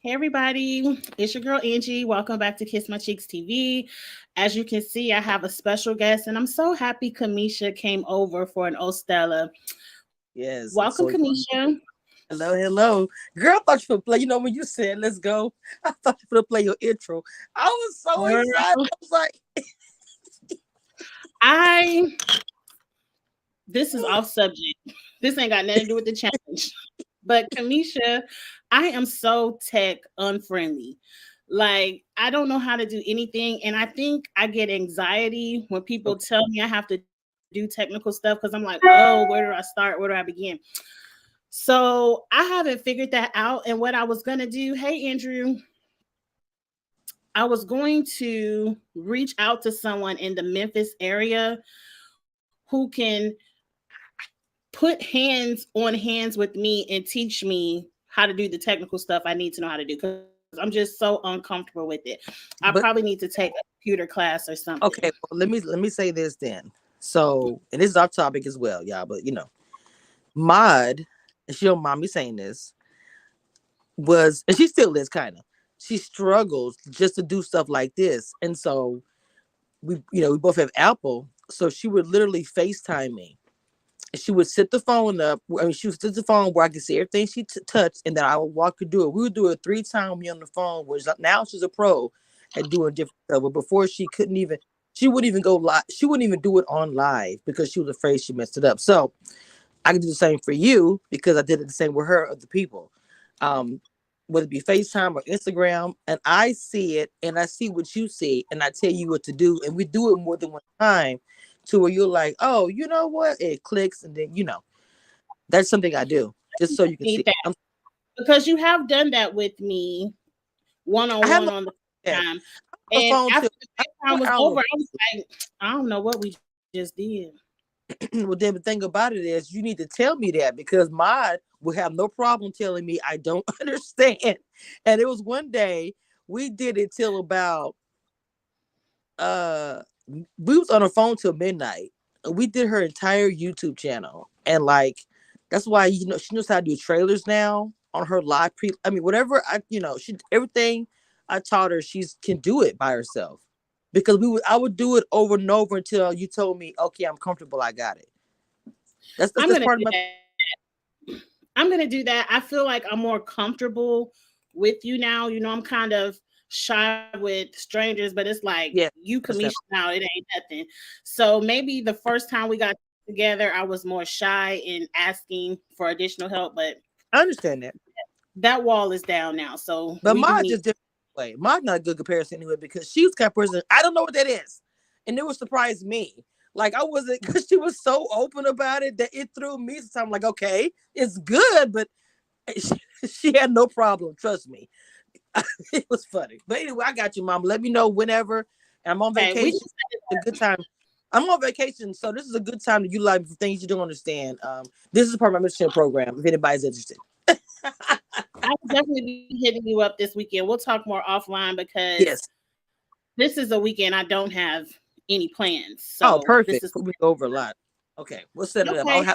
Hey everybody, it's your girl Angie. Welcome back to Kiss My Cheeks TV. As you can see, I have a special guest, and I'm so happy Kamisha came over for an Stella. Yes, I'm Welcome, so excited. Kamisha. Hello, hello. Girl, I thought you would play. You know, when you said let's go, I thought you would play your intro. I was so Girl, excited. I was like, I this is off subject. This ain't got nothing to do with the challenge. But Kamisha, I am so tech unfriendly. Like I don't know how to do anything, and I think I get anxiety when people okay. tell me I have to do technical stuff because I'm like, oh, where do I start? Where do I begin? So I haven't figured that out. And what I was gonna do, hey Andrew, I was going to reach out to someone in the Memphis area who can put hands on hands with me and teach me how to do the technical stuff I need to know how to do because I'm just so uncomfortable with it. I probably But need to take a computer class or something. okay, well, let me say this then. So, and this is off topic as well, y'all. But Maud, and she don't mind me saying this, was, and she still is kind of. She struggles just to do stuff like this, and so we both have Apple, so she would literally FaceTime me. She would sit the phone up. I mean, she would sit the phone where I could see everything she touched, and then I would walk her through it. We would do it 3 times me on the phone. Which now she's a pro at doing different stuff. But before she couldn't even, she wouldn't even go live. She wouldn't even do it on live because she was afraid she messed it up. So I can do the same for you because I did it the same with her, other people. Um, whether it be FaceTime or Instagram, and I see it and I see what you see, and I tell you what to do, and we do it more than one time to where you're like, oh, you know what? It clicks, and then that's something I do just so you can Need see. that because you have done that with me one I on have one no on the yeah, time. on the And phone after too. the FaceTime was I don't over, know. I was like, I don't know what we just did. Well, then the thing about it is you need to tell me that because mine will have no problem telling me I don't understand. And it was one day we did it till about uh we was on the phone till midnight. We did her entire YouTube channel. And like that's why she knows how to do trailers now on her live I mean whatever she everything I taught her she's can do it by herself. Because I would do it over and over until you told me, okay, I'm comfortable, I got it. That's that's, I'm that's gonna part of do my that. I'm gonna do that. I feel like I'm more comfortable with you now. I'm kind of shy with strangers, but it's like yeah. you commission Understand. now, it ain't nothing. So maybe the first time we got together, I was more shy in asking for additional help, but I understand that. that wall is down now. So But we do mine need. just different way. Mine's not a good comparison anyway because she was the kind of person I don't know what that is. And it would surprise me. Like I wasn't because she was so open about it that it threw me. So I'm like, okay, it's good, but she had no problem. Trust me. It was funny. But anyway, I got you, mom. Let me know whenever. I'm on Okay, we vacation. A good time. I'm on vacation, so this is a good time to utilize for things you don't understand. This is part of my mentorship program. If anybody's interested. I will definitely be hitting you up this weekend. We'll talk more offline because Yes. this is a weekend I don't have any plans. Oh, So this is perfect. We go over a lot. Okay, we'll set it up. okay.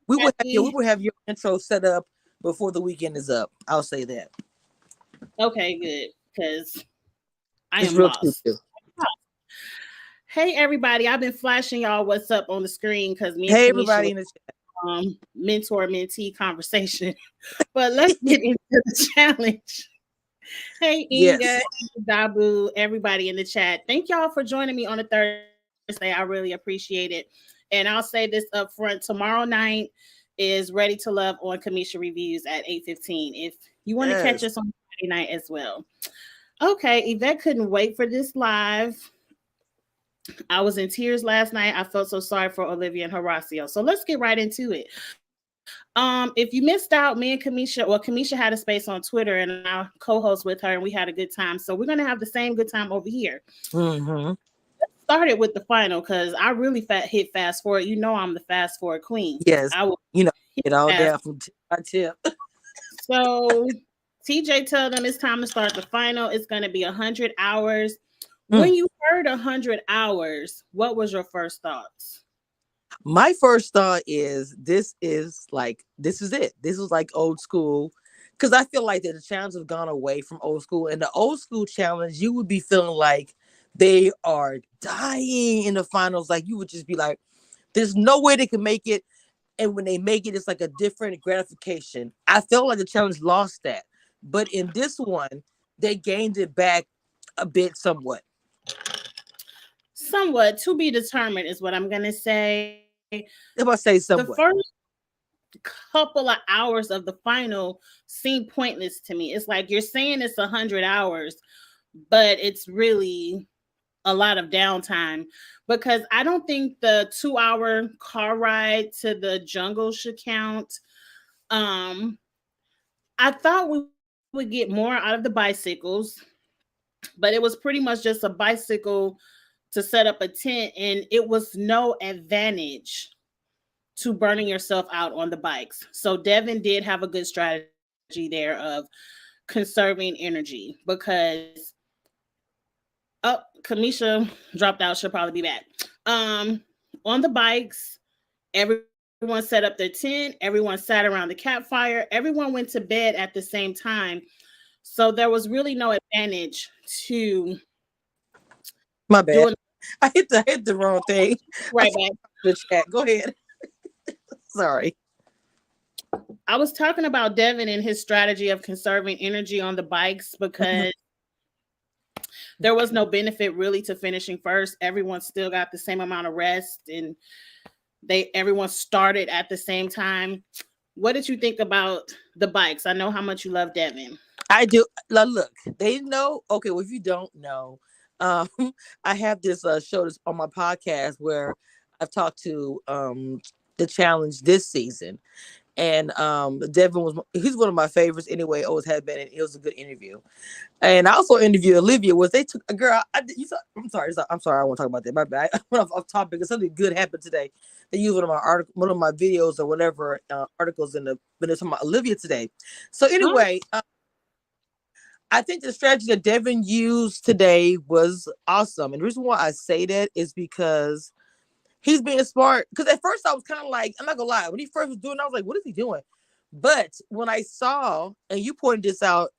We Happy. will have your intro set up before the weekend is up. I'll say that. Okay, good. Because I It's am real cute lost. too. Hey everybody, I've been flashing y'all what's up on the screen because me and Hey, Kamisha everybody was in the chat. mentor mentee conversation. But let's get into the challenge. Hey Inga, Yes. Dabu, everybody in the chat. Thank y'all for joining me on a Thursday. I really appreciate it. And I'll say this up front. Tomorrow night is Ready to Love on Kamisha Reviews at 8:15. If you want to catch us on Yes. Friday night as well. Okay, Yvette couldn't wait for this live. I was in tears last night. I felt so sorry for Olivia and Horacio. So let's get right into it. If you missed out, me and Kamisha had a space on Twitter and I co-host with her and we had a good time. So we're gonna have the same good time over here. Mm-hmm. Started with the final because I really hit fast forward. I'm the fast forward queen. Yes. I will You know, hit it all fast. down from tip by tip. So TJ told them it's time to start the final. It's gonna be 100 hours. Mm. When you heard 100 hours, what was your first thoughts? My first thought is this is it. This was like old school because I feel like that the challenge has gone away from old school. And the old school challenge, you would be feeling like they are dying in the finals. Like you would just be like, there's no way they can make it. And when they make it, it's like a different gratification. I felt like the challenge lost that. But in this one, they gained it back a bit somewhat. Somewhat to be determined is what I'm gonna say. If I say The first somewhat. couple of hours of the final seem pointless to me. It's like you're saying it's 100 hours, but it's really a lot of downtime because I don't think the 2 hour car ride to the jungle should count. Um, I thought we would get more out of the bicycles, but it was pretty much just a bicycle to set up a tent, and it was no advantage to burning yourself out on the bikes. So Devin did have a good strategy there of conserving energy because oh, Kamisha dropped out. She'll probably be back. Um, on the bikes, everyone set up their tent, everyone sat around the campfire, everyone went to bed at the same time. So there was really no advantage to My bad. doing I hit the wrong thing. I right saw back. the chat. Go ahead. Sorry. I was talking about Devin and his strategy of conserving energy on the bikes because there was no benefit really to finishing first. Everyone still got the same amount of rest and everyone started at the same time. What did you think about the bikes? I know how much you love Devin. I do. Look, they know. Okay, well, if you don't know, um, I have this show that's on my podcast where I've talked to the challenge this season, and Devin he's one of my favorites anyway. Always had been, and it was a good interview. And I also interviewed Olivia. Was they took a girl? I'm sorry. I'm sorry. I won't talk about that. My bad. I went off topic. Something good happened today. They used one of my videos or whatever articles in the. But it's talking about Olivia today. So Huh? anyway, I think the strategy that Devin used today was awesome. And the reason why I say that is because he's being smart. Because at first I was kind of like, I'm not gonna lie, when he first was doing it, I was like, what is he doing? But when I saw, and you pointed this out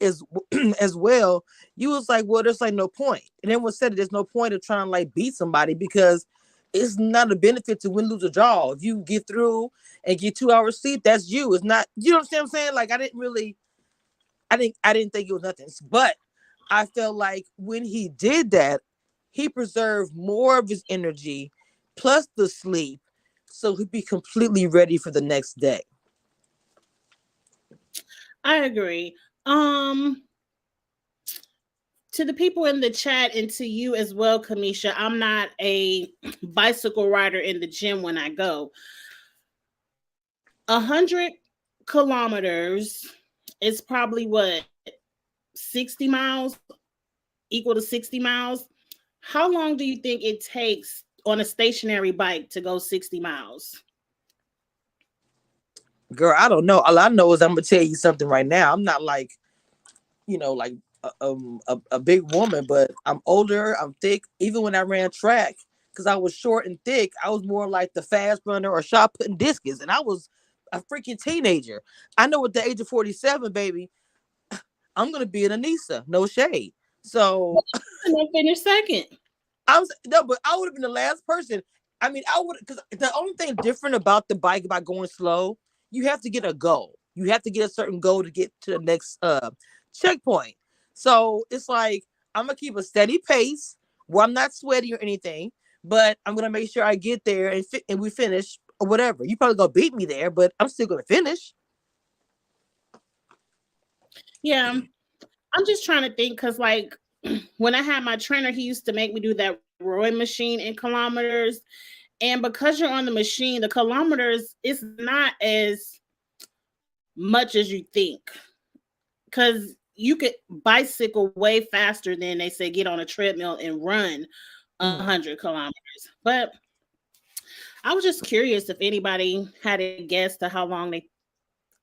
as as well, you was like, well, there's like no point. And everyone said there's no point of trying to like beat somebody because it's not a benefit to win, lose, or draw. If you get through and get 2 hours sleep, that's you. It's not, you know what I'm saying? Like I didn't think it was nothing. But I felt like when he did that, he preserved more of his energy plus the sleep so he'd be completely ready for the next day. I agree. Um, to the people in the chat and to you as well, Kamisha, I'm not a bicycle rider in the gym when I go. 100 kilometers is probably what 60 miles, equal to 60 miles. How long do you think it takes on a stationary bike to go 60 miles? Girl, I don't know. All I know is I'm gonna tell you something right now. I'm not like, like a big woman, but I'm older, I'm thick. Even when I ran track, because I was short and thick, I was more like the fast runner or shot putting discus, and I was a freaking teenager. I know at the age of 47, baby, I'm gonna be an Anissa. No shade. So And I finished second. I was no, but I would have been the last person. I mean, I would because the only thing different about the bike about going slow, you have to get a goal. You have to get a certain goal to get to the next checkpoint. So it's like I'm gonna keep a steady pace where I'm not sweaty or anything, but I'm gonna make sure I get there and we finish or whatever. You probably gonna beat me there, but I'm still gonna finish. Yeah, I'm just trying to think because, like, when I had my trainer, he used to make me do that rowing machine in kilometers. And because you're on the machine, the kilometers is not as much as you think because you could bicycle way faster than they say get on a treadmill and run a Mm. 100 kilometers. But I was just curious if anybody had a guess to how long they.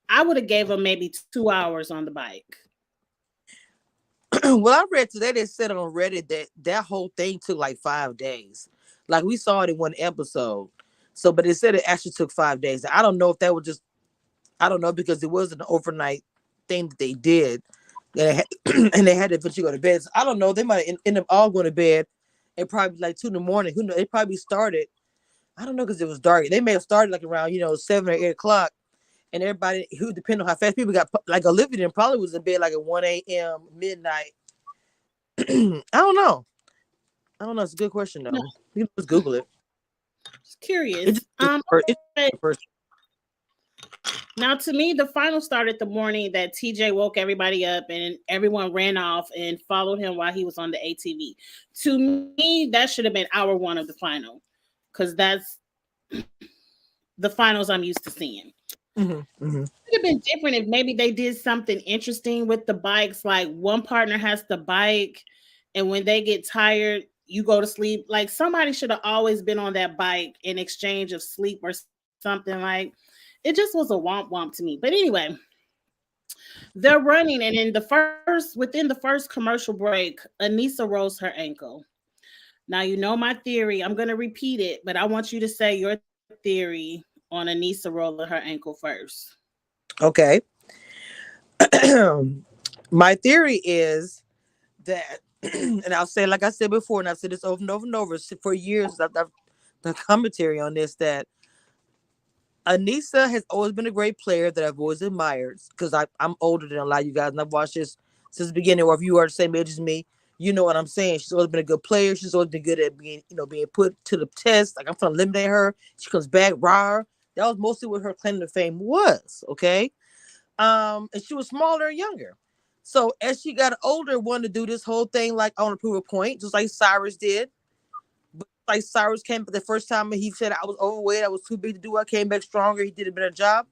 I would have gave them maybe 2 hours on the bike. Well, I read today they said on Reddit that that whole thing took like 5 days. Like we saw it in one episode. So, but it said it actually took 5 days. I don't know if that was just I don't know because it wasn't an overnight. thing that they did, and they had, and they had to eventually go to bed. So I don't know. They might end up all going to bed at probably like 2 in the morning. Who knows? They probably started. I don't know because it was dark. They may have started like around 7 or 8 o'clock, and everybody who depending on how fast people got, like Olivia, then probably was in bed like at 1 a.m. midnight. I don't know. I don't know. It's a good question No, though. You can just Google it. just It curious. just it's Okay. the first. Now, to me, the final started the morning that TJ woke everybody up and everyone ran off and followed him while he was on the ATV. To me, that should have been hour one of the final because that's the finals I'm used to seeing. Mm-hmm. Could have been different if maybe they did something interesting with the bikes. Like one partner has the bike, and when they get tired, you go to sleep. Like somebody should have always been on that bike in exchange of sleep or something. Like it just was a womp womp to me. But anyway, they're running, and within the first commercial break, Anissa rolls her ankle. Now you know my theory. I'm gonna repeat it, but I want you to say your theory on Anissa rolling her ankle first. Okay. My theory is that, and I'll say like I said before, and I've said this over and over and over for years. I've the commentary on this that Anissa has always been a great player that I've always admired because I'm older than a lot of you guys and I've watched this since the beginning. Or if you are the same age as me, you know what I'm saying. She's always been a good player. She's always been good at being put to the test. Like I'm gonna eliminate her. She comes back, raw. That was mostly what her claim to fame was. Okay. And she was smaller and younger. So as she got older, wanted to do this whole thing like I want to prove a point, just like Cyrus did. But like Cyrus came back the first time and he said I was overweight, I was too big to do. I came back stronger. He did a better job.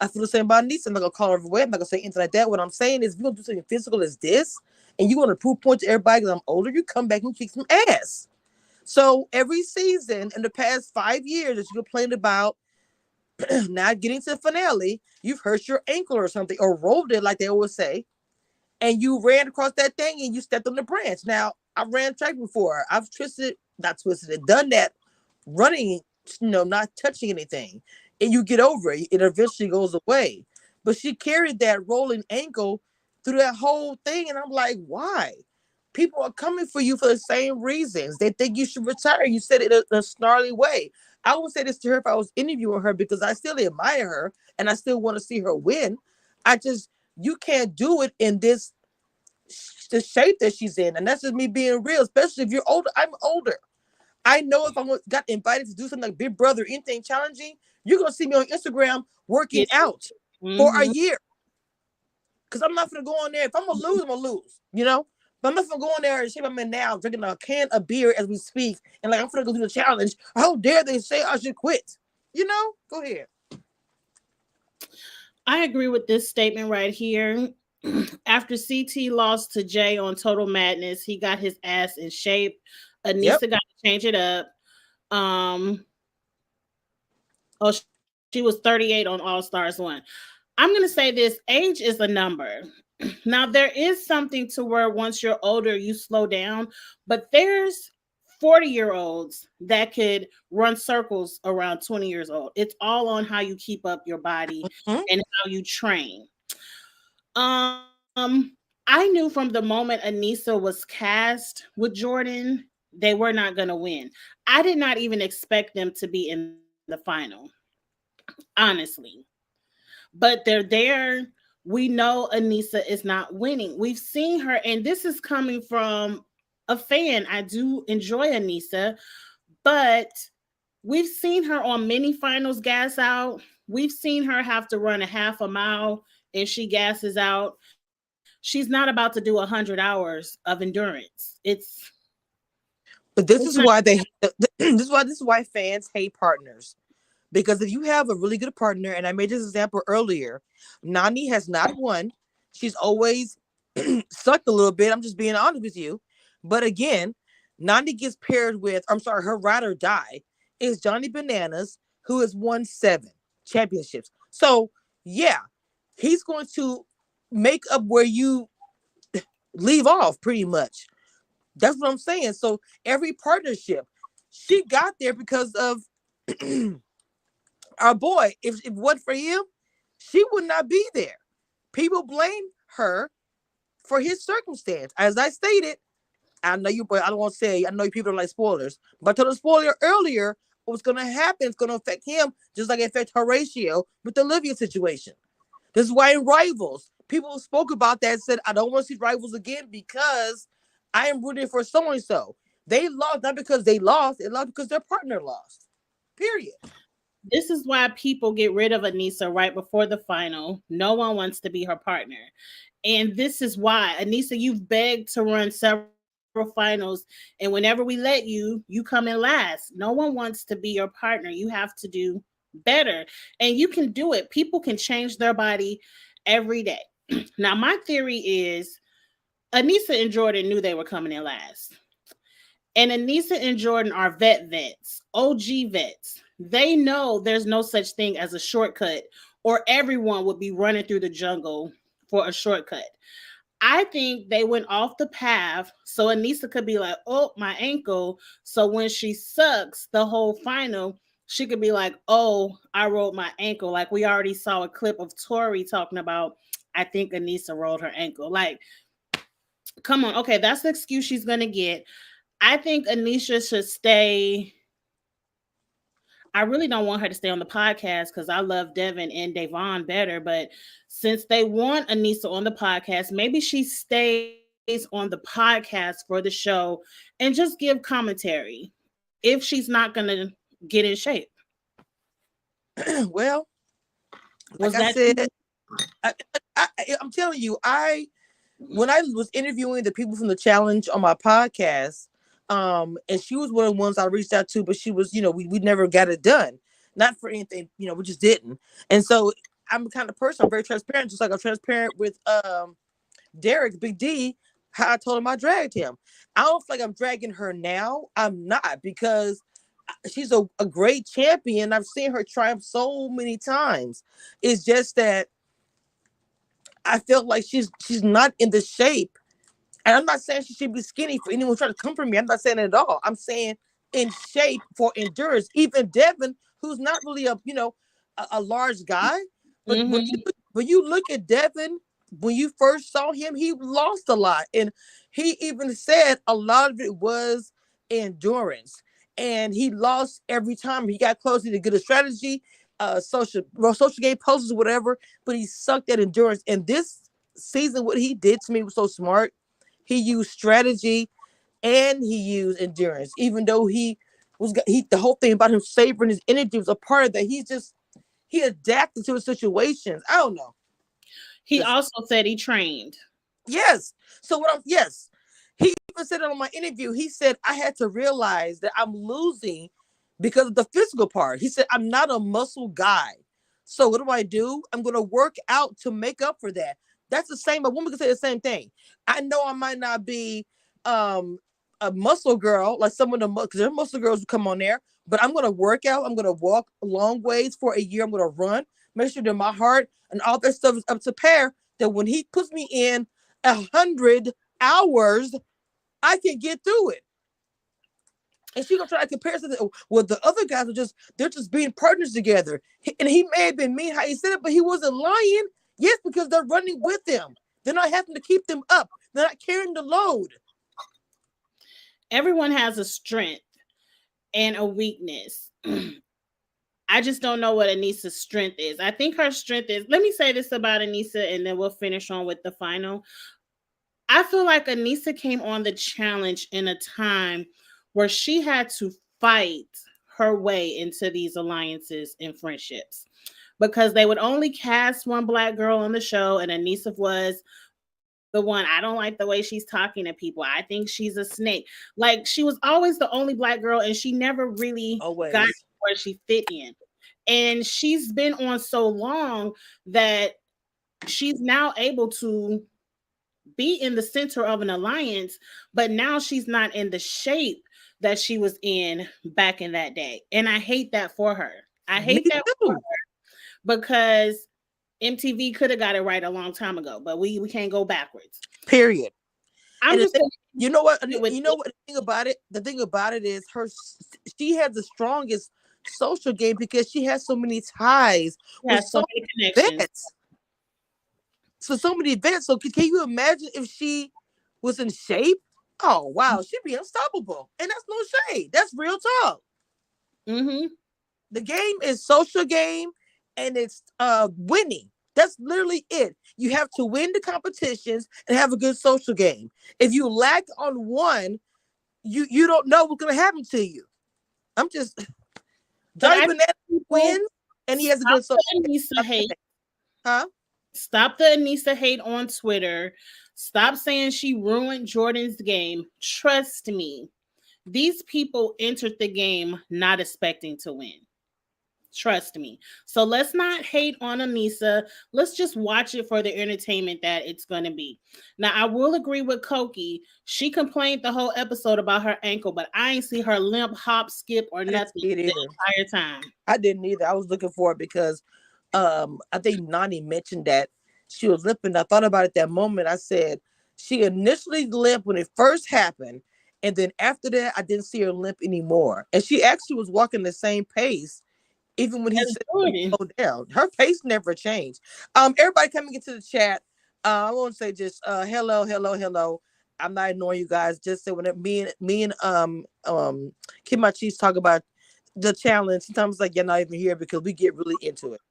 I feel the same about Nisa. I'm not gonna call her overweight. I'm not gonna say anything like that. What I'm saying is, if you're gonna do something physical as this, and you want to prove point to everybody because I'm older, you come back and kick some ass. So every season in the past 5 years that you complained about not getting to the finale, you've hurt your ankle or something, or rolled it like they always say, and you ran across that thing and you stepped on the branch. Now, I ran track before. I've not twisted it, done that running, not touching anything. And you get over it. It eventually goes away. But she carried that rolling ankle through that whole thing. And I'm like, why? People are coming for you for the same reasons. They think you should retire. You said it in a snarly way. I would say this to her if I was interviewing her because I still admire her and I still want to see her win. I just, you can't do it in the shape that she's in. And that's just me being real, especially if you're older. I'm older. I know if I got invited to do something like Big Brother or anything challenging, you're going to see me on Instagram working Get out for a mm-hmm. year. Because I'm not going to go on there. If I'm going to lose, I'm going to lose. But I'm not going to go on there and shape I'm in now, drinking a can of beer as we speak. And like, I'm going to go do the challenge. How dare they say I should quit? Go ahead. I agree with this statement right here. After CT lost to Jay on Total Madness, he got his ass in shape. Yep. Anissa got to change it up. Um, oh, she was 38 on All Stars 1. I'm going to say this age is a number. Now, there is something to where once you're older, you slow down, but there's 40-year-olds that could run circles around 20 years old. It's all on how you keep up your body Mm-hmm. and how you train. I knew from the moment Anissa was cast with Jordan, they were not going to win. I did not even expect them to be in the final, honestly. But they're there. We know Anissa is not winning. We've seen her, and this is coming from a fan. I do enjoy Anissa, but we've seen her on mini finals gas out. We've seen her have to run a half a mile and she gasses out. She's not about to do 100 hours of endurance. But It's this not. is why this is why fans hate partners. Because if you have a really good partner, and I made this example earlier, Nani has not won. She's always sucked a little bit. I'm just being honest with you. But again, Nani gets paired with, I'm sorry, her ride or die is Johnny Bananas, who has won 7 championships. So yeah, he's going to make up where you leave off pretty much. That's what I'm saying. So every partnership, she got there because of our boy. If it wasn't for him, she would not be there. People blame her for his circumstance. As I stated, I know you, but I don't want to say, I know people don't like spoilers, but I told the spoiler earlier what's going to happen is going to affect him just like it affected Horatio with the Olivia situation. This is why in Rivals, people spoke about that and said, I don't want to see Rivals again because I am rooting for so and so. They lost not because they lost because their partner lost. Period. This is why people get rid of Anissa right before the final. No one wants to be her partner. And this is why, Anissa, you've begged to run several finals. And whenever we let you come in last. No one wants to be your partner. You have to do better. And you can do it. People can change their body every day. Now, my theory is Anissa and Jordan knew they were coming in last. And Anissa and Jordan are vets, OG vets. They know there's no such thing as a shortcut, or everyone would be running through the jungle for a shortcut. I think they went off the path so Anissa could be like, oh, my ankle. So when she sucks the whole final, she could be like, oh, I rolled my ankle. Like we already saw a clip of Tori talking about, I think Anissa rolled her ankle. Like, come on. Okay, that's the excuse she's going to get. I think Anisha should stay. I really don't want her to stay on the podcast because I love Devin and Davon better. But since they want Anissa on the podcast, maybe she stays on the podcast for the show and just give commentary if she's not going to get in shape. Well, Was like I that said, I, I'm telling you, when I was interviewing the people from the challenge on my podcast, and she was one of the ones I reached out to, but she was, we never got it done. Not for anything, we just didn't. And so I'm the kind of person, I'm very transparent, just like I'm transparent with Derek, Big D, how I told him I dragged him. I don't feel like I'm dragging her now. I'm not, because she's a great champion. I've seen her triumph so many times. It's just that I feel like she's not in the shape. And I'm not saying she should be skinny for anyone trying to come for me. I'm not saying it at all. I'm saying in shape for endurance. Even Devin, who's not really a large guy, but when you look at Devin, when you first saw him, he lost a lot, and he even said a lot of it was endurance, and he lost every time he got closer to get a strategy, social game poses, whatever. But he sucked at endurance. And this season, what he did to me was so smart. He used strategy and he used endurance, even though the whole thing about him savoring his energy was a part of that. He adapted to his situations. I don't know. He also said he trained. Yes. So yes. He even said it on my interview. He said, I had to realize that I'm losing because of the physical part. He said, I'm not a muscle guy. So what do? I'm going to work out to make up for that. That's the same. A woman can say the same thing. I know I might not be a muscle girl like some of the, because there are muscle girls who come on there, but I'm going to work out. I'm going to walk long ways for a year. I'm going to run, make sure that my heart and all that stuff is up to par, that when he puts me in 100 hours, I can get through it. And she gonna try to compare to the other guys they're just being partners together. And he may have been mean how he said it, but he wasn't lying. Yes, because they're running with them. They're not having to keep them up. They're not carrying the load. Everyone has a strength and a weakness. I just don't know what Anissa's strength is. I think her strength is, let me say this about Anissa and then we'll finish on with the final. I feel like Anissa came on the challenge in a time where she had to fight her way into these alliances and friendships, because they would only cast one Black girl on the show, and Anissa was the one. I don't like the way she's talking to people. I think she's a snake. Like, she was always the only Black girl, and she never really got where she fit in. And she's been on so long that she's now able to be in the center of an alliance, but now she's not in the shape that she was in back in that day. And I hate that for her. I hate that for her, because MTV could have got it right a long time ago, but we can't go backwards. Period. I'm just you know what? You know what? The thing about it is she has the strongest social game because she has so many ties with so many connections. so many events. So can you imagine if she was in shape? Oh wow, she'd be unstoppable. And that's no shade. That's real talk. Mm-hmm. The game is social game, and it's winning. That's literally it. You have to win the competitions and have a good social game. If you lack on one, you don't know what's gonna happen to you. I'm just But Johnny I Banana people wins and he has a stop good social the game. Anissa hate. Huh? Stop the Anissa hate on Twitter. Stop saying she ruined Jordan's game. Trust me, these people entered the game not expecting to win. Trust me. So let's not hate on Anissa. Let's just watch it for the entertainment that it's going to be. Now, I will agree with Koki. She complained the whole episode about her ankle, but I ain't see her limp, hop, skip, or I didn't nothing see it the either. entire time. I didn't either. I was looking for it because I think Nani mentioned that she was limping. I thought about it that moment. I said she initially limped when it first happened, and then after that, I didn't see her limp anymore. And she actually was walking the same pace, even when he That's said to Jordan. slow down. Her pace never changed. Everybody coming into the chat. I want to say just hello, hello, hello. I'm not ignoring you guys. Just say when me and Kim My Cheese talk about the challenge, sometimes like you're not even here because we get really into it.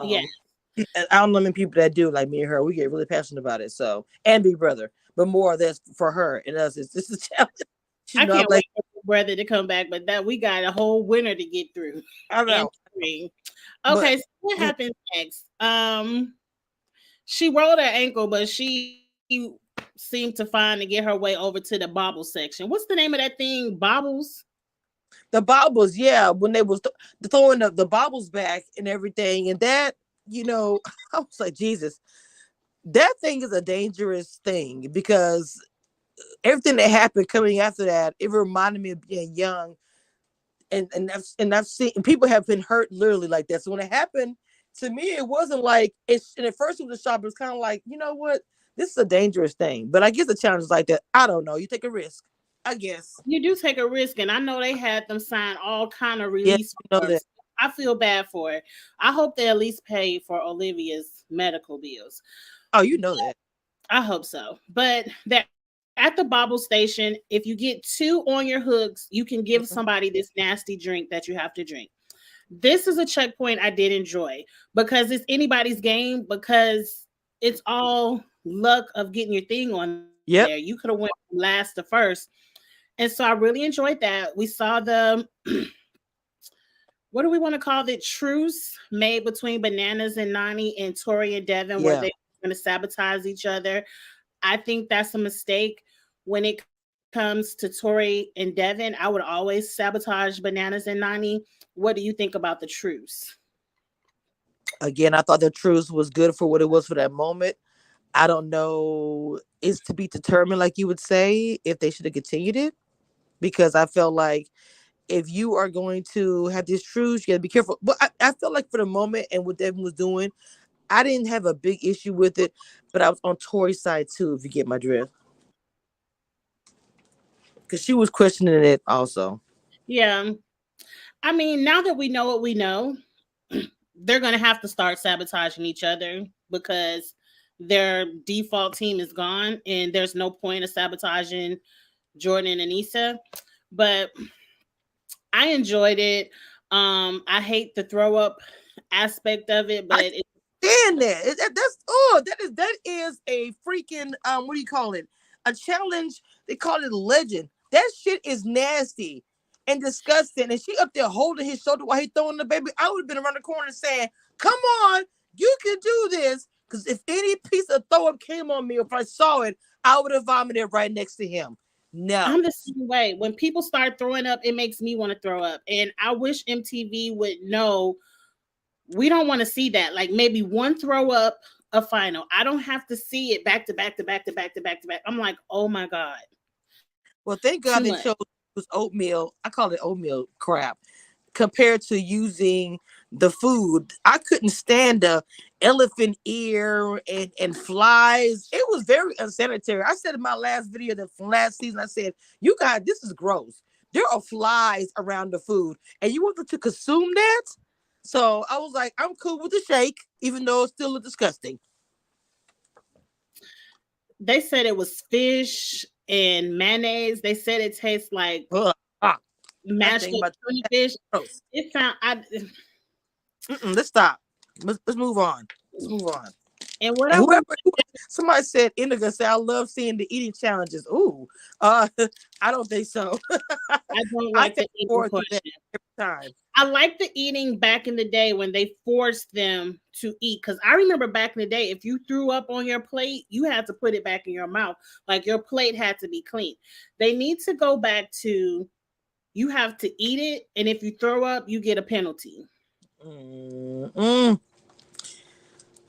Yeah. Um, and I don't know many people that do like me and her. We get really passionate about it. So and Big Brother, but more of this for her and us. It's this is a challenge. She I know I'm can't like wait for my brother to come back, but that we got a whole winter to get through. I And know, three. but Okay, so what happens next? She rolled her ankle, but she seemed to find to get her way over to the bobble section. What's the name of that thing? Bobbles? the bobbles, yeah, when they was throwing the bobbles back and everything, and that I was like, Jesus, that thing is a dangerous thing because everything that happened coming after that, it reminded me of being young and I've seen and people have been hurt literally like that. So when it happened to me, it wasn't like it's and at first it was a shock, but it's kind of like, you know what? This is a dangerous thing. But I guess the challenge is like that. I don't know. You take a risk, I guess. You do take a risk, and I know they had them sign all kind of Yeah, release you know that. forms. I feel bad for it. I hope they at least pay for Olivia's medical bills. Oh, you know that. I hope so. But they're at the bobble station. If you get two on your hooks, you can give Mhm. somebody this nasty drink that you have to drink. This is a checkpoint I did enjoy because it's anybody's game because it's all luck of getting your thing on there. You could Yep. have went from last to first. And so I really enjoyed that. We saw the what do we want to call it? Truce made between Bananas and Nani and Tori and Devin where Yeah. they're going to sabotage each other. I think that's a mistake when it comes to Tori and Devin. I would always sabotage Bananas and Nani. What do you think about the truce? Again, I thought the truth was good for what it was for that moment. I don't know. It's to be determined, like you would say, if they should have continued it. Because I felt like if you are going to have this truth, you got to be careful. But I felt like for the moment and what Devin was doing, I didn't have a big issue with it, but I was on Tori's side too, if you get my drift. Because she was questioning it also. Yeah. I mean, now that we know what we know, they're going to have to start sabotaging each other because their default team is gone and there's no point of sabotaging Jordan and Issa. But I enjoyed it. I hate the throw up aspect of it, I but it, stand that. That is a freaking what do you call it? A challenge. They call it a legend. That shit is nasty and disgusting. And she up there holding his shoulder while he throwing the baby. I would have been around the corner saying, "Come on, you can do this." Because if any piece of throw up came on me, or if I saw it, I would have vomited right next to him. No. I'm the same way. When people start throwing up, it makes me want to throw up. And I wish MTV would know we don't want to see that. Like maybe one throw up a final. I don't have to see it back to back to back to back to back to back. I'm like, oh my God, Well, thank too God they much. chose was oatmeal. I call it oatmeal crap compared to using the food. I couldn't stand the elephant ear and flies. It was very unsanitary. I said in my last video that from last season, I said, "You guys, this is gross. There are flies around the food, and you want them to consume that." So I was like, "I'm cool with the shake, even though it's still disgusting." They said it was fish and mayonnaise. They said it tastes like Ugh, ah, I mashed think up about tuna fish. gross. It sound I Let's stop. Let's move on. Let's move on. and what And I whoever, want somebody said Indigo said I love seeing the eating challenges. Ooh, I don't think so. I don't I like take the eating forward to that portion. every time. I like the eating back in the day when they forced them to eat. Because I remember back in the day, if you threw up on your plate, you had to put it back in your mouth. Like your plate had to be clean. They need to go back to you have to eat it, and if you throw up, you get a penalty. Mm-mm.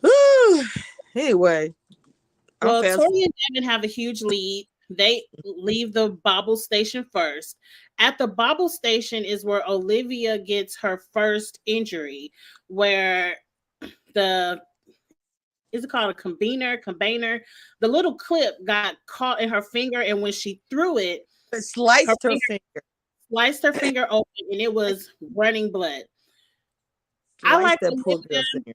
Whew. Anyway, I'm Well, fast. Tori and Devin have a huge lead. They leave the bobble station first. At the bobble station is where Olivia gets her first injury, where the is it called a combiner? The little clip got caught in her finger, and when she threw it, It her sliced her finger finger. sliced her finger open, and it was running blood. I like Sliced that poor Olivia. girl's finger.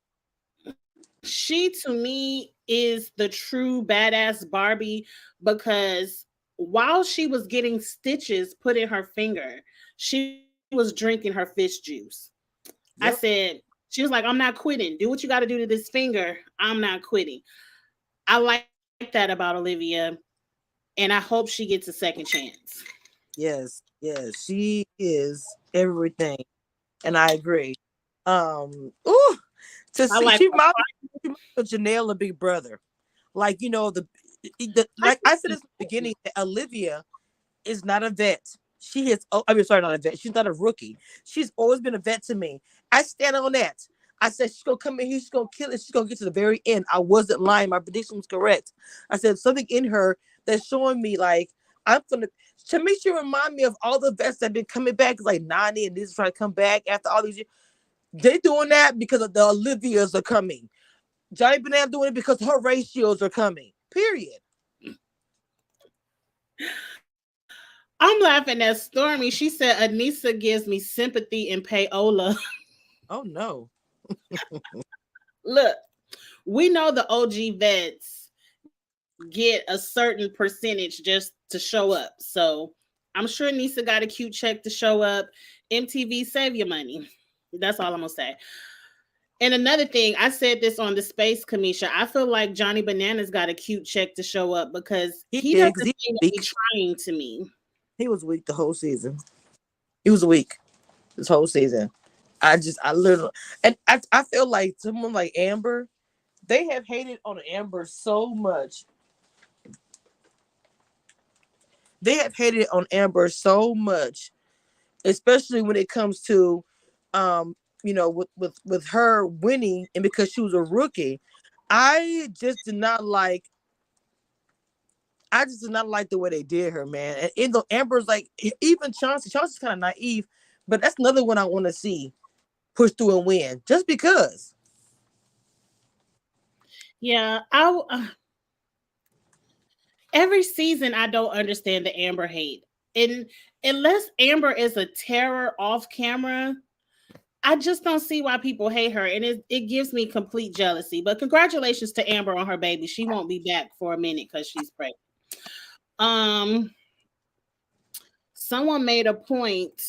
She to me is the true badass Barbie because while she was getting stitches put in her finger, she was drinking her fish juice. I Yep. said, she was like, I'm not quitting. Do what you got to do to this finger. I'm not quitting. I like that about Olivia, and I hope she gets a second chance. Yes. Yes. She is everything, and I agree. Ooh, to I see like she reminds me of Janelle, a big brother. Like I like I said this in the beginning that Olivia is not a vet. She has, oh, I mean, sorry, not a vet. She's not a rookie. She's always been a vet to me. I stand on that. I said she's gonna come in here, she's gonna kill it, she's gonna get to the very end. I wasn't lying. My prediction was correct. I said something in her that's showing me like I'm gonna. To me, she remind me of all the vets that have been coming back, like Nani and this trying to come back after all these years. They doing that because of the Olivias are coming. Johnny Banana doing it because her ratios are coming. Period. I'm laughing at Stormy. She said Anissa gives me sympathy and payola. Oh no. Look, we know the OG vets get a certain percentage just to show up. So I'm sure Nisa got a cute check to show up. MTV, save your money. That's all I'm gonna say. And another thing, I said this on the space, Kamisha. I feel like Johnny Bananas got a cute check to show up because He he did doesn't because he seem to was be weak. trying to me. He was weak the whole season. He was weak this whole season. I literally, and I feel like someone like Amber, they have hated on Amber so much. They have hated on Amber so much, especially when it comes to, with her winning and because she was a rookie. I just did not like. I just did not like the way they did her, man. And in the Amber's like even Chauncey's kind of naive, but that's another one I want to see push through and win just because. Yeah, every season I don't understand the Amber hate. And unless Amber is a terror off camera, I just don't see why people hate her. And it gives me complete jealousy. But congratulations to Amber on her baby. She won't be back for a minute because she's pregnant. Um, Someone made a point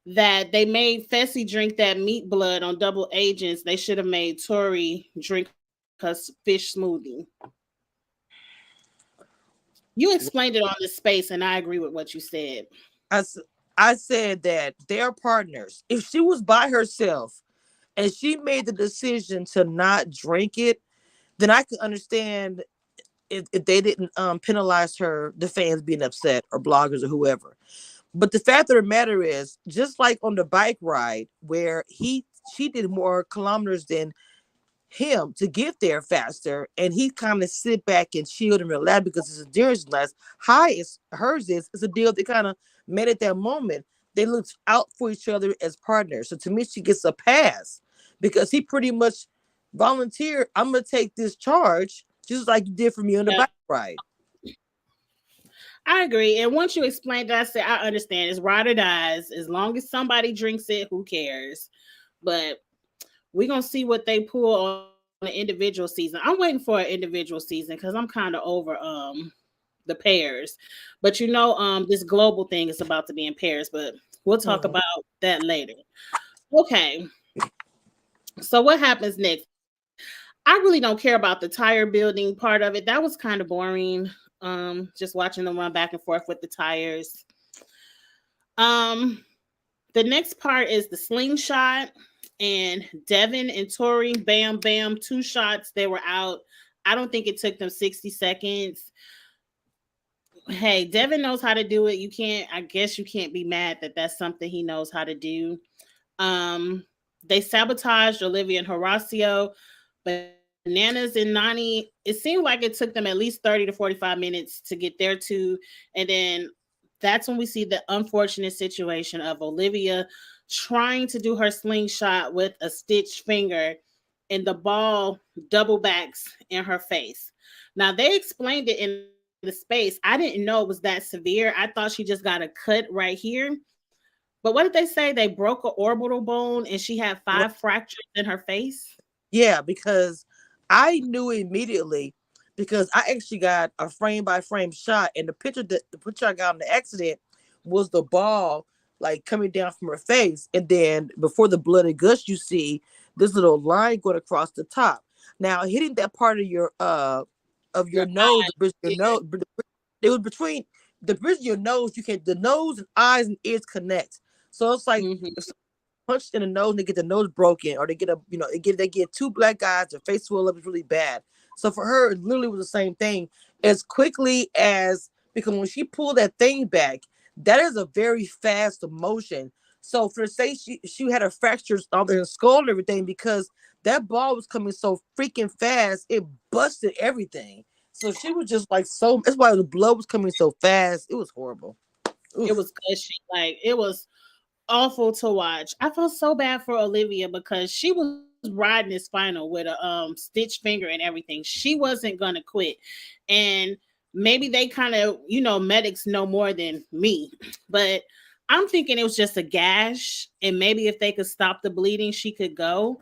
that they made Fessy drink that meat blood on double agents. They should have made Tori drink her fish smoothie. You explained it on this space, and I agree with what you said. I, s- I said that they're partners. If she was by herself and she made the decision to not drink it, then I could understand if they didn't penalize her, the fans being upset or bloggers or whoever. But the fact of the matter is, just like on the bike ride where she did more kilometers than him to get there faster, and he kind of sit back and chilled and relax because his endurance is nice. High is hers is a deal they kind of met at that moment. They looked out for each other as partners. So to me, she gets a pass because he pretty much volunteered. I'm gonna take this charge just like you did for me on the Yeah, bike ride. I agree. And once you explained that, I said, I understand. It's ride or dies. As long as somebody drinks it, who cares? But we're going to see what they pull on an individual season. I'm waiting for an individual season because I'm kind of over the pairs. But this global thing is about to be in pairs, but we'll talk Mhm. about that later. Okay. So what happens next? I really don't care about the tire building part of it. That was kind of boring. Just watching them run back and forth with the tires. Um, the next part is the slingshot, and Devin and Tori, bam, bam, two shots. They were out. I don't think it took them 60 seconds. Hey, Devin knows how to do it. I guess you can't be mad that that's something he knows how to do. Um, they sabotaged Olivia and Horacio. Bananas and Nani, it seemed like it took them at least 30 to 45 minutes to get there too. And then that's when we see the unfortunate situation of Olivia trying to do her slingshot with a stitched finger and the ball double backs in her face. Now they explained it in the space. I didn't know it was that severe. I thought she just got a cut right here. But what did they say? They broke an orbital bone and she had 5 fractures in her face. Yeah, because I knew immediately because I actually got a frame by frame shot, and the picture I got on the accident was the ball like coming down from her face, and then before the blood and gush, you see this little line going across the top. Now hitting that part of your Your nose, the bridge of your eye. nose, it was between the bridge of your nose. You can the nose and eyes and ears connect, so it's like Mhm. if punched in the nose and they get the nose broken, or they get they get two black eyes, their face swell up is really bad. So for her, it literally was the same thing. As quickly as because when she pulled that thing back, that is a very fast motion. So for say she had her fractures on her skull and everything because that ball was coming so freaking fast, it busted everything. So she was just like so. That's why the blood was coming so fast. It was horrible. It Oof. was gushy. Like it was awful to watch. I felt so bad for Olivia because she was riding this final with a stitched finger and everything. She wasn't gonna quit. And maybe they kind of, medics know more than me. But I'm thinking it was just a gash, and maybe if they could stop the bleeding, she could go.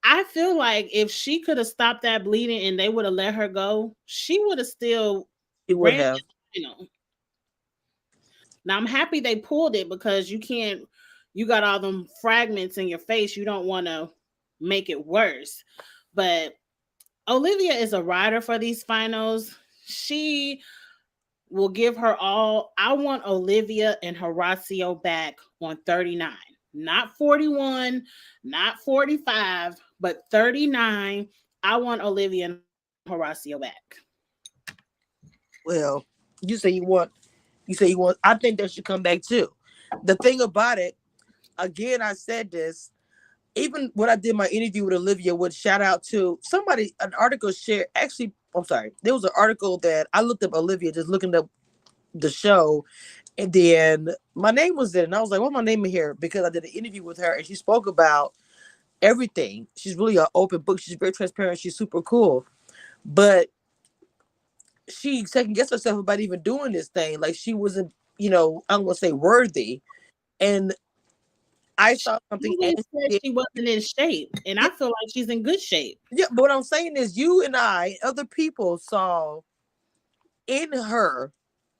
I feel like if she could have stopped that bleeding and they would have let her go, she would have still She would ran have. the final. Now I'm happy they pulled it because you got all them fragments in your face. You don't want to make it worse. But Olivia is a rider for these finals. She will give her all. I want Olivia and Horacio back on 39. Not 41, not 45, but 39. I want Olivia and Horacio back. Well, you say you want. You say you want. I think they should come back too. The thing about it, again, I said this. Even when I did my interview with Olivia, would shout out to somebody. An article shared. Actually, I'm sorry. There was an article that I looked up Olivia, just looking up the show, and then my name was in, and I was like, "What's my name in here?" Because I did an interview with her, and she spoke about everything. She's really an open book. She's very transparent. She's super cool, but she second guessed herself about even doing this thing. Like she wasn't, I'm gonna say worthy. And I She saw something always and said she wasn't in shape, and I yeah, feel like she's in good shape. yeah. But what I'm saying is, you and I, other people saw in her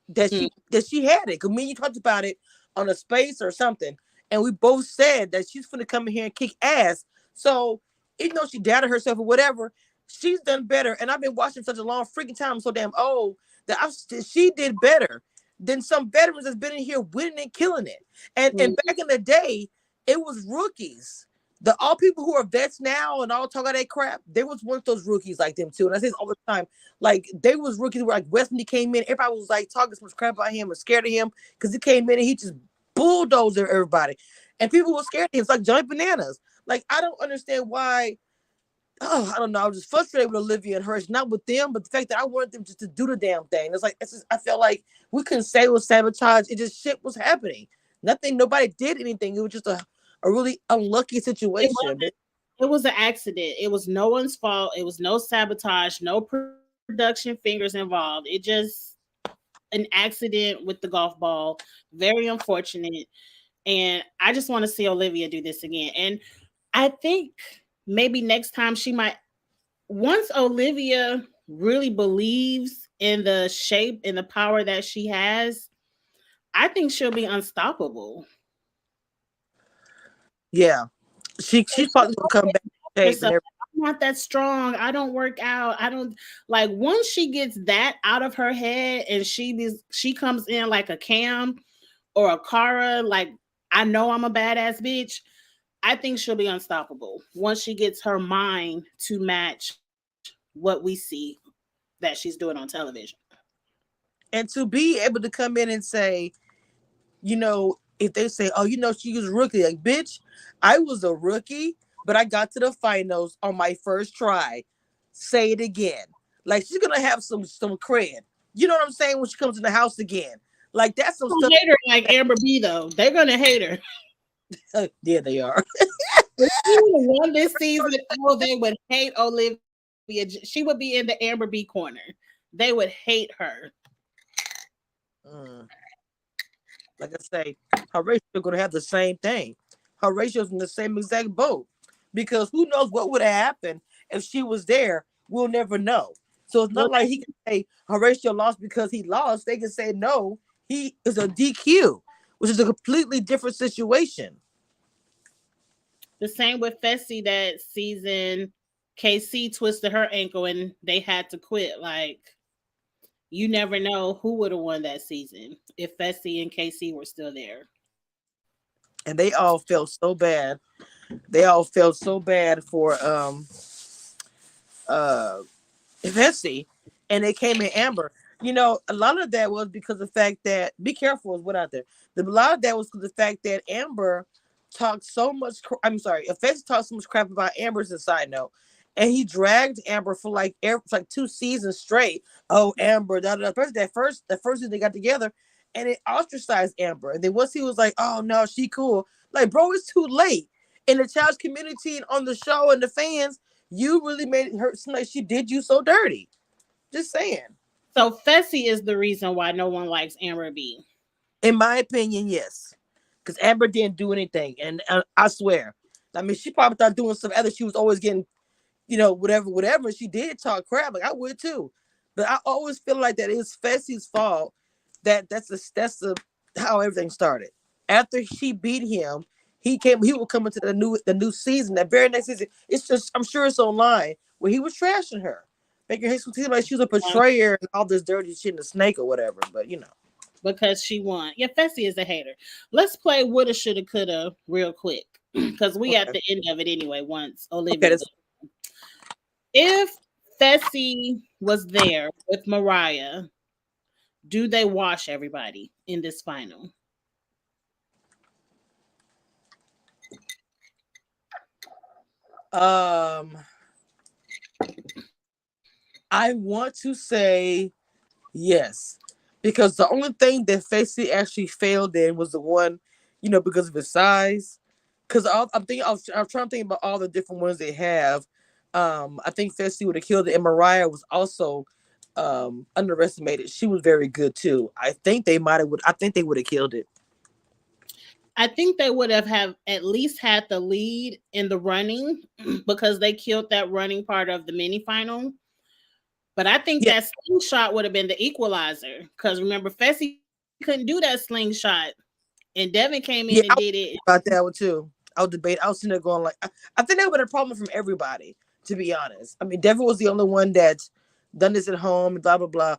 that she had it. Cause me and you talked about it on a space or something, and we both said that she's gonna come in here and kick ass. So even though she doubted herself or whatever, she's done better. And I've been watching such a long freaking time. I'm so damn old that she did better than some veterans that's been in here winning and killing it. And Mhm. back in the day, it was rookies. The all people who are vets now and all talk about that crap, there was one of those rookies like them too. And I say this all the time. Like they was rookies where like Wesley came in, everybody was like talking so much crap about him and scared of him because he came in and he just bulldozed everybody. And people were scared of him. It's like Johnny Bananas. Like I don't understand why. Oh, I don't know. I was just frustrated with Olivia and her. It's not with them, but the fact that I wanted them just to do the damn thing. It's like I felt like we couldn't say it was sabotage. It just shit was happening. Nothing. Nobody did anything. It was just a really unlucky It situation. wasn't. It was an accident. It was no one's fault. It was no sabotage, no production fingers involved. It just an accident with the golf ball. Very unfortunate. And I just want to see Olivia do this again. And I think maybe next time she might. once Olivia really believes in the shape and the power that she has, I think she'll be unstoppable. Yeah, she's probably gonna come back in shape and Herself, everything. I'm not that strong. I don't work out. I don't like once she gets that out of her head and she comes in like a Cam or a Cara, like I know I'm a badass bitch. I think she'll be unstoppable once she gets her mind to match what we see that she's doing on television. And to be able to come in and say, if they say, oh, she was a rookie, like, bitch, I was a rookie, but I got to the finals on my first try. Say it again. Like, she's gonna have some cred. You know what I'm saying? When she comes in the house again. Like, that's some Don't stuff. hate her like Amber B though. They're gonna hate her. Yeah, they are. If she would have won this season, oh, they would hate Olivia. She would be in the Amber B corner. They would hate her. Mm. Like I say, Horatio gonna have the same thing. Horatio's in the same exact boat. Because who knows what would have happened if she was there? We'll never know. So it's Well, not like he can say Horatio lost because he lost. They can say no, he is a DQ, which is a completely different situation. the same with Fessy that season. KC twisted her ankle and they had to quit. Like you never know who would have won that season if Fessy and KC were still there. And they all felt so bad. They all felt so bad for uh Vessi, and they came in Amber. A lot of that was because of the fact that be careful is what out there. A lot of that was because of the fact that Amber talked so much. I'm sorry, Vessi talked so much crap about Amber's a side note, and he dragged Amber for like 2 seasons straight. Oh, Amber, da da. First that first season they got together, and it ostracized Amber. And then once he was like, oh no, she cool. Like, bro, it's too late. In the child's community and on the show and the fans, you really made it hurt seem like she did you so dirty. Just saying. So Fessy is the reason why no one likes Amber B. In my opinion, yes. Because Amber didn't do anything. And I swear. I mean, she probably thought doing some other. She was always getting, whatever. She did talk crap. Like, I would too. But I always feel like that it's Fessy's fault. That's how everything started. After she beat him, he will come into the new season. That very next season, it's just I'm sure it's online where he was trashing her, making her seem like she was a betrayer and all this dirty shit and a snake or whatever. But Because she won. Yeah, Fessy is a hater. Let's play woulda, shoulda, coulda real quick because we at okay, the end of it anyway. Once okay, Olivia, that's goes. If Fessy was there with Mariah, do they wash everybody in this final? um. I want to say yes, because the only thing that Facey actually failed in was the one, because of his size. Because I'm thinking, I'm trying to think about all the different ones they have. I think Facey would have killed it, and Mariah was also underestimated. She was very good too. I think they would have killed it. I think they would have at least had the lead in the running because they killed that running part of the mini final. But I think Yeah, that slingshot would have been the equalizer because remember, Fessy couldn't do that slingshot, and Devin came in and yeah, did I was it. about that one too. I was debating. I was sitting there going like, I think that would have been a problem from everybody. To be honest, I mean, Devin was the only one that's done this at home. Blah blah blah.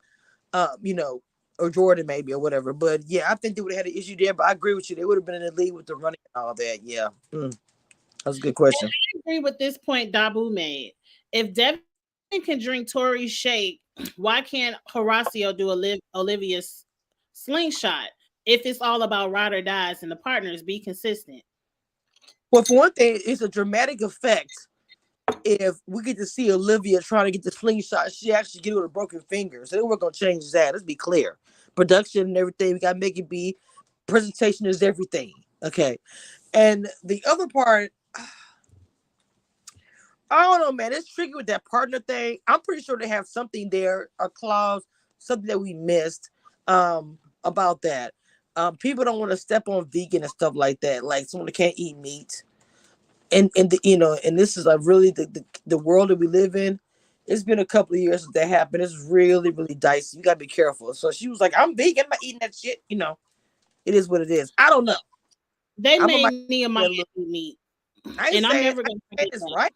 um, you know, or Jordan maybe or whatever. But yeah, I think they would have had an issue there. But I agree with you; they would have been in the lead with the running and all that. Yeah, that's a good question. I agree with this point Dabu made. If Devin can drink Tory's shake, why can't Horacio do Olivia's slingshot? If it's all about ride or dies and the partners be consistent. Well, for one thing, it's a dramatic effect if we get to see Olivia trying to get the slingshot. She actually get it with a broken finger. So we're gonna change that. Let's be clear. Production and everything, we gotta make it be. Presentation is everything. Okay, and the other part. I don't know, man. It's tricky with that partner thing. I'm pretty sure they have something there, a clause, something that we missed about that. People don't want to step on vegan and stuff like that, like someone that can't eat meat. And this is like really the world that we live in. It's been a couple of years since that happened. It's really, really dicey. You gotta be careful. So she was like, I'm vegan, I'm not eating that shit. It is what it is. I don't know. They I'm a made might Nehemiah that look. eat meat, I ain't and I'm saying never I gonna ain't saying forget it's that. right.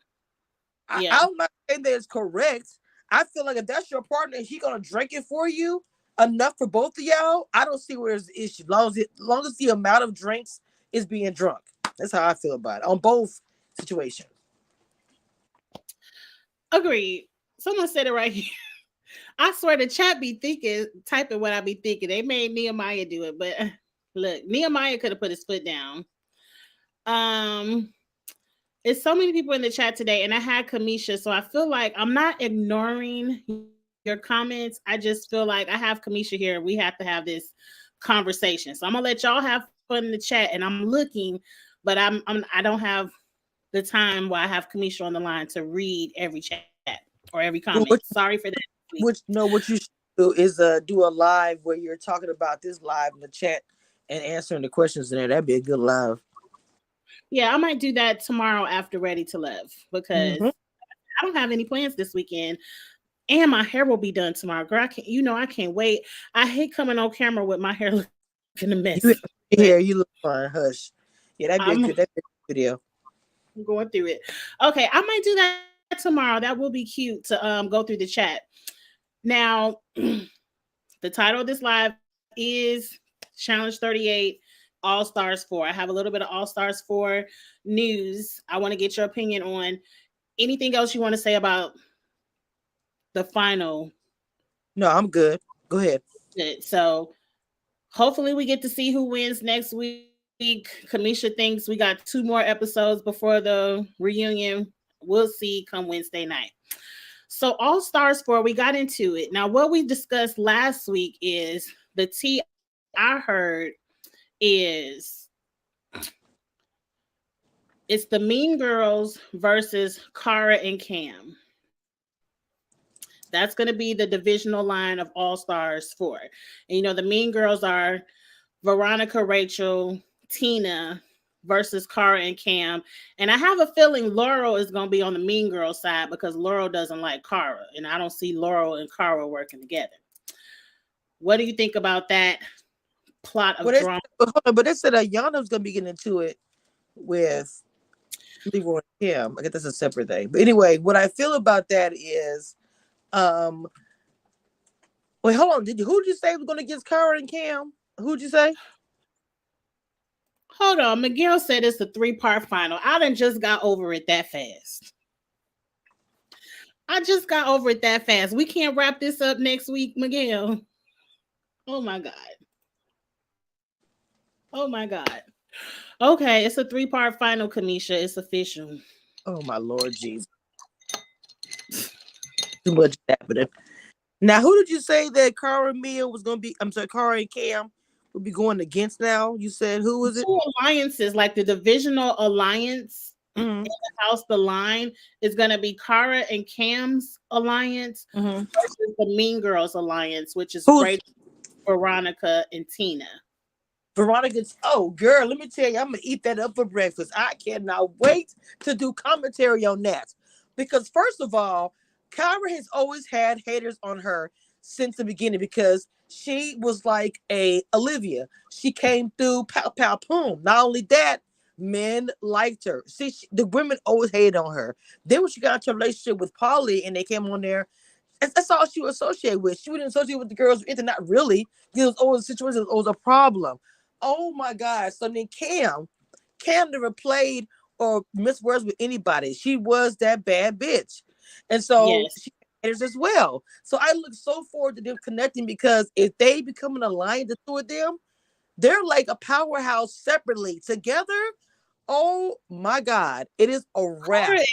Yeah, I'm not saying that it's correct. I feel like if that's your partner and he gonna drink it for you enough for both of y'all, I don't see where there's the issue. Long as the amount of drinks is being drunk. That's how I feel about it on both situations. agreed. Someone said it right here. I swear the chat be thinking, typing what I be thinking. They made Nehemiah do it, but look, Nehemiah could have put his foot down. Um, it's so many people in the chat today, and I had Kamisha, so I feel like I'm not ignoring your comments. I just feel like I have Kamisha here. We have to have this conversation. So I'm gonna let y'all have fun in the chat, and I'm looking, but I don't have the time where I have Kamisha on the line to read every chat or every comment. Well, Sorry for that. what you should do is do a live where you're talking about this live in the chat and answering the questions in there. That'd be a good live. Yeah, I might do that tomorrow after Ready to Live because Mm-hmm. I don't have any plans this weekend. And my hair will be done tomorrow. Girl, I can't wait. I hate coming on camera with my hair looking a mess. You But here? You look fine. Hush. Yeah, that'd be a I'm good. That'd be a good video. going through it. Okay, I might do that tomorrow. That will be cute to go through the chat. Now, the title of this live is Challenge 38 All Stars 4. I have a little bit of All Stars 4 news. I want to get your opinion on anything else you want to say about the final. No, I'm good. Go ahead. So hopefully we get to see who wins next week. Kamisha thinks we got 2 more episodes before the reunion. We'll see come Wednesday night. So All Stars 4, we got into it. Now what we discussed last week is the tea I heard is it's the Mean Girls versus Cara and Cam. That's going to be the divisional line of All Stars 4. And the Mean Girls are Veronica, Rachel, Tina versus Cara and Cam. And I have a feeling Laurel is going to be on the Mean Girl side because Laurel doesn't like Cara. And I don't see Laurel and Cara working together. What do you think about that plot of drama? But they said Yana was gonna be getting into it with Leroy and Kim. I guess that's a separate thing. But anyway, what I feel about that is, um, wait, hold on. Who did you say was gonna get Cara and Cam? Who'd you say? Hold on. Miguel said it's a 3-part final. I done just got over it that fast. I just got over it that fast. We can't wrap this up next week, Miguel. Oh my God. Oh my God. Okay, it's a 3-part final, Kamisha. It's official. Oh my Lord Jesus. Too much happening. Now, who did you say that Cara and Mia was gonna be? I'm sorry, Cara and Cam would be going against now. You said who was it? 2 alliances, like the divisional alliance Mm-hmm. in the house, the line is going to be Cara and Cam's alliance Mm-hmm. versus the Mean Girls alliance, which is Who's Rachel, Veronica, and Tina. Veronica's? Oh, girl, let me tell you, I'm gonna eat that up for breakfast. I cannot wait to do commentary on that because, first of all, Kyra has always had haters on her since the beginning because she was like a Olivia. She came through pow pow boom. Not only that, men liked her. See, the women always hated on her. Then when she got into a relationship with Polly and they came on there, that's all she was associated with. She wouldn't associate with the girls into not really. It was always a situation, it was a problem. Oh my God. So then Cam never played or missed words with anybody. She was that bad bitch. And so Yes. she haters as well. So I look so forward to them connecting because if they become an alliance, the 2 of them, they're like a powerhouse separately. Together, oh my God, it is a Cara wrap. and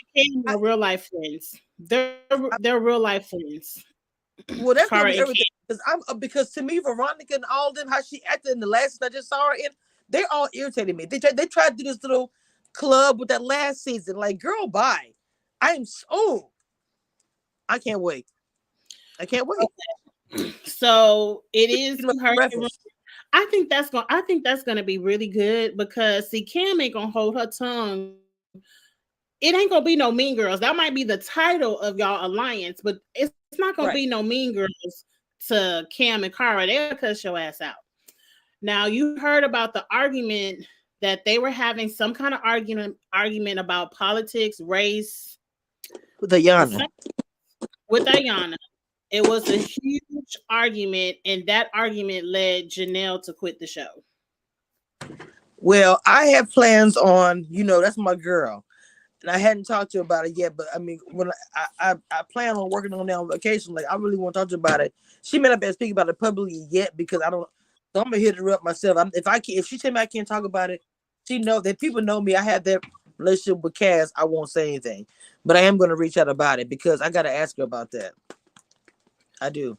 Cam are real life friends. They're real life friends. Well, that's Cara gonna and be Cam. everything because to me, Veronica and all of them, how she acted in the last I just saw her in, they all irritated me. They tried to do this little club with that last season. Like, girl, bye. I'm so I can't wait. I can't wait. So it is Eating my her. breakfast. I think that's gonna be really good because see, Cam ain't gonna hold her tongue it ain't gonna be no Mean Girls. That might be the title of y'all alliance, but it's not gonna be Right. no Mean Girls to Cam and Cara. They'll cuss your ass out. Now you heard about the argument that they were having some kind of argument about politics, race, With the Ayana. same with Ayana. It was a huge argument, and that argument led Janelle to quit the show. Well, I have plans on, that's my girl. And I hadn't talked to her about it yet, but I mean, when I plan on working on that on vacation, like I really want to talk to her about it. She may not be able to speak about it publicly yet because I don't. So I'm gonna hit her up myself. If she tell me I can't talk about it, she know that people know me. I have that relationship with Cass. I won't say anything, but I am gonna reach out about it because I gotta ask her about that. I do.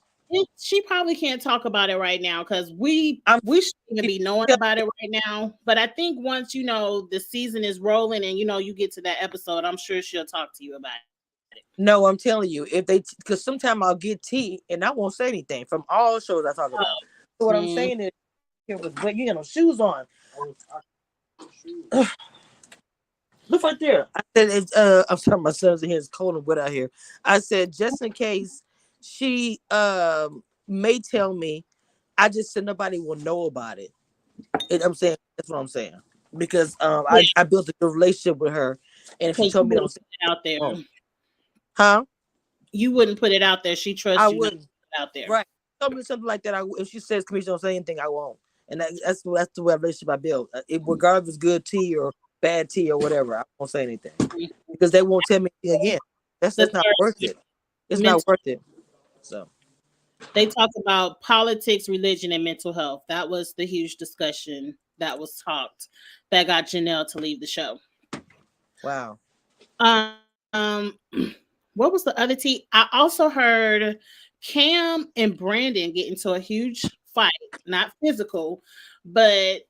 She probably can't talk about it right now because we I'm. we shouldn't even be knowing about it right now. But I think once the season is rolling and you get to that episode, I'm sure she'll talk to you about it. No, I'm telling you, if they, because sometimes I'll get tea and I won't say anything from all shows I talk about. So what I'm Mm, saying is, here was, but you got no shoes on. Look right there. I said, I'm sorry, my son's in here. It's cold and wet out here. I said, just in case she may tell me, I just said nobody will know about it. I'm saying that's what I'm saying because yeah, I built a good relationship with her, and if she because you told me don't wouldn't say, put it out there. oh, huh? You wouldn't put it out there. She I trusts you not to wouldn't. put it out there. Right? Tell me something like that. If she says commission don't say anything, I won't. And that's the way relationship I built. Regardless if it's good tea or bad tea or whatever, I won't say anything Mhm. because they won't tell me again. The That's not worth third it. It's not mental. worth it. So They talked about politics, religion, and mental health. That was the huge discussion that was talked that got Janelle to leave the show. wow. Um, what was the other tea? I also heard Cam and Brandon get into a huge fight, not physical, but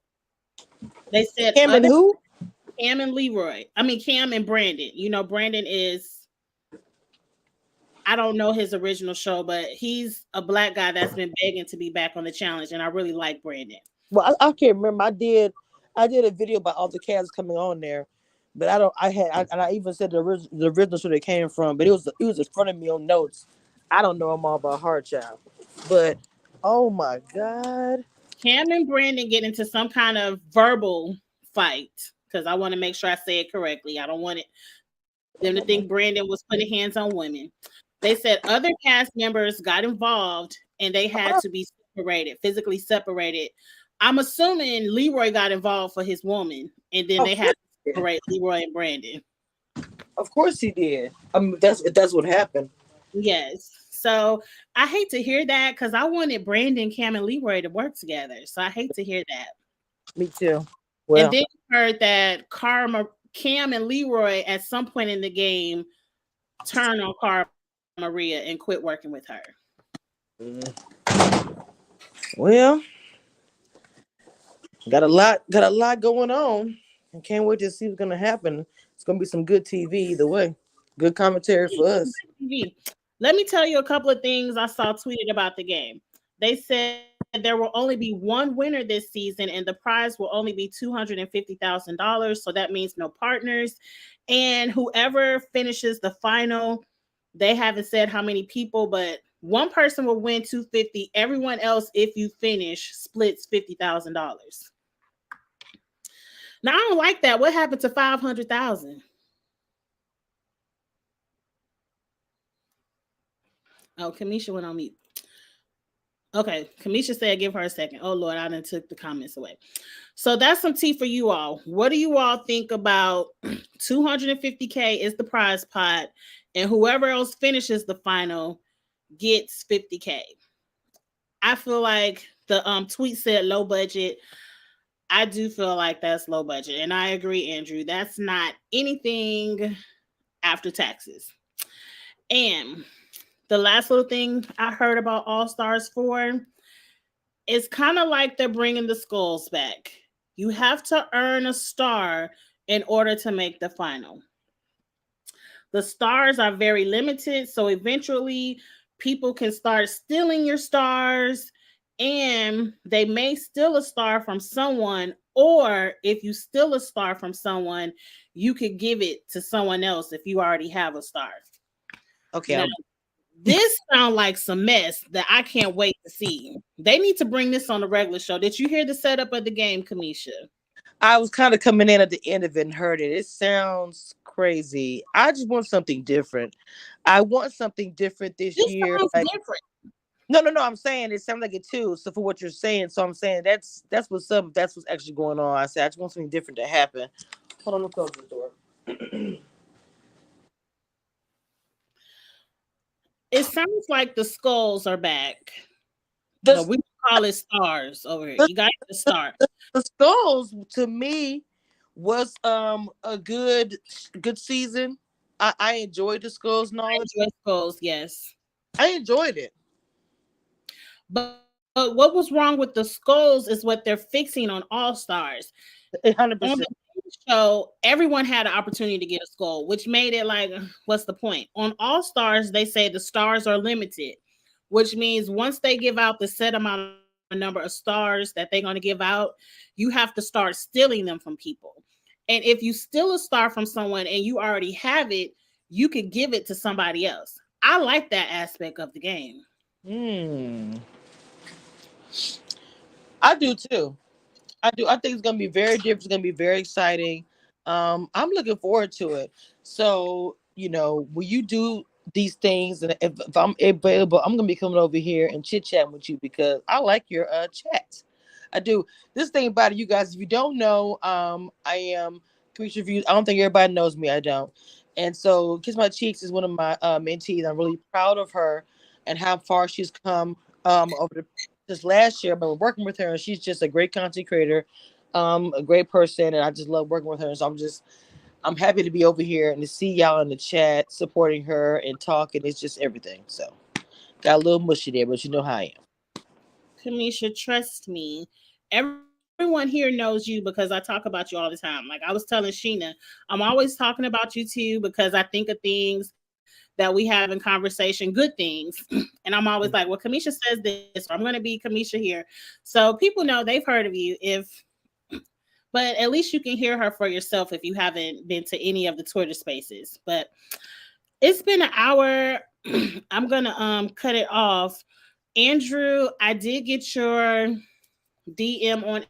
they said Cam and other who? Cam and Leroy. I mean Cam and Brandon. Brandon is I don't know his original show, but he's a black guy that's been begging to be back on the challenge, and I really like Brandon. Well, I can't remember. I did a video about all the cats coming on there, but I don't. And I even said the original show they came from, but it was in front of me on notes. I don't know them all by heart, child. But oh my god, Cam and Brandon get into some kind of verbal fight because I want to make sure I say it correctly. I don't want them to think Brandon was putting hands on women. They said other cast members got involved and they had to be separated, physically separated. I'm assuming Leroy got involved for his woman, and then of they course, had to he did. separate Leroy and Brandon. Of course he did. I mean, that's what happened. Yes. So I hate to hear that because I wanted Brandon, Cam, and Leroy to work together. So I hate to hear that. Me too. And Well, then I heard that Cam and Leroy at some point in the game turned on Cara Maria and quit working with her. mm, well, got a lot going on. I can't wait to see what's gonna happen. It's gonna be some good TV either way. Good commentary for us. TV. Let me tell you a couple of things I saw tweeted about the game. They said there will only be one winner this season, and the prize will only be $250,000. So that means no partners. And whoever finishes the final, they haven't said how many people, but one person will win 250. Everyone else, if you finish, splits $50,000. Now I don't like that. What happened to 500,000? Oh, Kamisha went on mute. Okay, Kamisha said give her a second. Oh Lord, I done took the comments away. So that's some tea for you all. What do you all think about 250K is the prize pot, and whoever else finishes the final gets 50K? I feel like the tweet said low budget. I do feel like that's low budget, and I agree, Andrew. That's not anything after taxes. And the last little thing I heard about All Stars 4, it's kind of like they're bringing the skulls back. You have to earn a star in order to make the final. The stars are very limited, so eventually people can start stealing your stars and they may steal a star from someone, or if you steal a star from someone, you could give it to someone else if you already have a star. Okay, Now, I'm, this sounds like some mess that I can't wait to see. They need to bring this on the regular show. Did you hear the setup of the game, Kamisha? I was kind of coming in at the end of it and heard it. It sounds crazy. I just want something different. I want something different this This year. sounds Like, different. no, no, no. I'm saying it sounds like it too. So for what you're saying, so I'm saying that's what's up. That's what's actually going on. I said I just want something different to happen. Hold on, let me close the door. It sounds like the skulls are back. The, But we call it stars over here. the You got to start. the skulls to me was a good season. I enjoyed the skulls and all of Enjoy skulls, yes. I enjoyed it. But what was wrong with the skulls is what they're fixing on All Stars. 100%. On the show, everyone had an opportunity to get a skull, which made it like, what's the point? On All Stars, they say the stars are limited, which means once they give out the set amount of number of stars that they're going to give out, you have to start stealing them from people. And if you steal a star from someone and you already have it, you could give it to somebody else. I like that aspect of the game. Hmm. I do too. I do. I think it's gonna be very different. It's gonna be very exciting. I'm looking forward to it. So, will you do these things? And if I'm available, I'm gonna be coming over here and chit chatting with you because I like your chat. I do. This thing about it, you guys, if you don't know, I am Creature Reviews. I don't think everybody knows me. I don't. And so, Kiss My Cheeks is one of my mentees. I'm really proud of her and how far she's come over the just last year, but we're working with her, and she's just a great content creator, a great person, and I just love working with her. So I'm happy to be over here and to see y'all in the chat supporting her and talking. It's just everything. So got a little mushy there, but you know how I am. Kamisha, trust me. Everyone here knows you because I talk about you all the time. Like I was telling Sheena, I'm always talking about you too because I think of things that we have in conversation, good things. And I'm always like, well, Kamisha says this, or I'm going to be Kamisha here. So people know they've heard of you. But at least you can hear her for yourself if you haven't been to any of the Twitter spaces. But it's been an hour. I'm going to cut it off. Andrew, I did get your DM on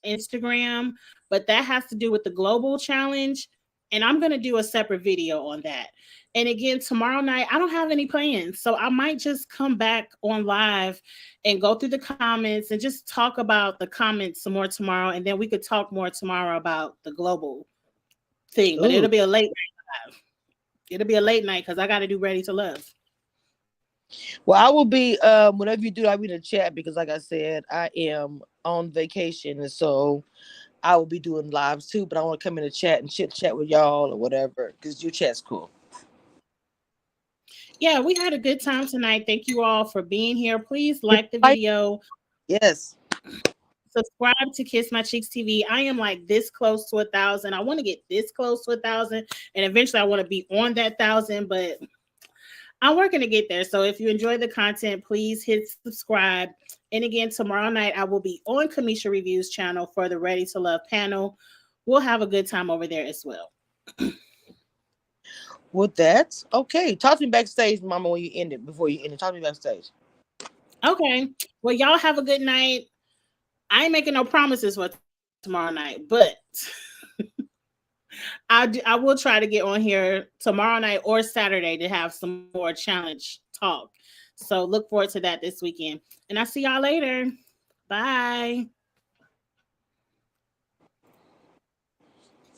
Instagram, but that has to do with the global challenge. And I'm going to do a separate video on that. And again, tomorrow night, I don't have any plans. So I might just come back on live and go through the comments and just talk about the comments some more tomorrow. And then we could talk more tomorrow about the global thing. But Ooh. it'll be a late night live. It'll be a late night because I got to do Ready to Love. Well, I will be whenever you do, I'll be in the chat because, like I said, I am on vacation, and so I will be doing lives too. But I want to come in the chat and chit chat with y'all or whatever because your chat's cool. Yeah, we had a good time tonight. Thank you all for being here. Please like the Like, video. yes. Subscribe to Kiss My Cheeks TV. I am like this close to 1,000. I want to get this close to 1,000, and eventually I want to be on that 1,000. But I'm working to get there. So if you enjoy the content, please hit subscribe. And again, tomorrow night I will be on Kamisha Reviews channel for the Ready to Love panel. We'll have a good time over there as well. Well, that's okay. Talk to me backstage, Mama, when you end it. Before you end it, talk to me backstage. Okay. Well, y'all have a good night. I ain't making no promises for tomorrow night, but I will try to get on here tomorrow night or Saturday to have some more challenge talk. So look forward to that this weekend. And I'll see y'all later. Bye.